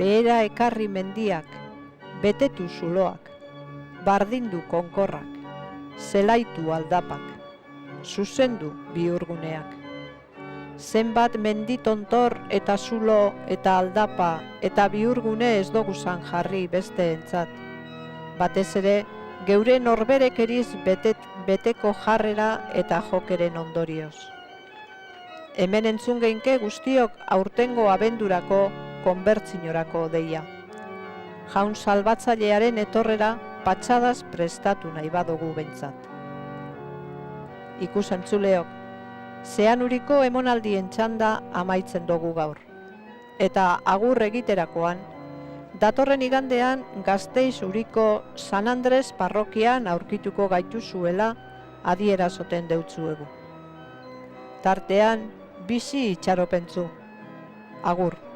behera ekarri mendiak, betetu zuloak, bardindu konkorrak, zelaitu aldapak, zuzendu bihurguneak. Zenbat menditontor eta zulo eta aldapa eta bihurgune ez doguzan jarri besteentzat. Batez ere, geure norberekeriz beteko jarrera eta jokeren ondorioz. Hemen entzun geinke guztiok aurtengo abendurako konbertsinorako deia. Jaun salbatzailearen etorrera patxadaz prestatu nahi badugu behintzat. Ikus-entzuleok, Zeanuriko emonaldien txanda amaitzen dugu gaur. Eta agur egiterakoan, datorren igandean Gasteiz uriko San Andres parrokian aurkituko gaituzuela adierazoten deutzuegu. Tartean, bizi itxaropentzu. Agur.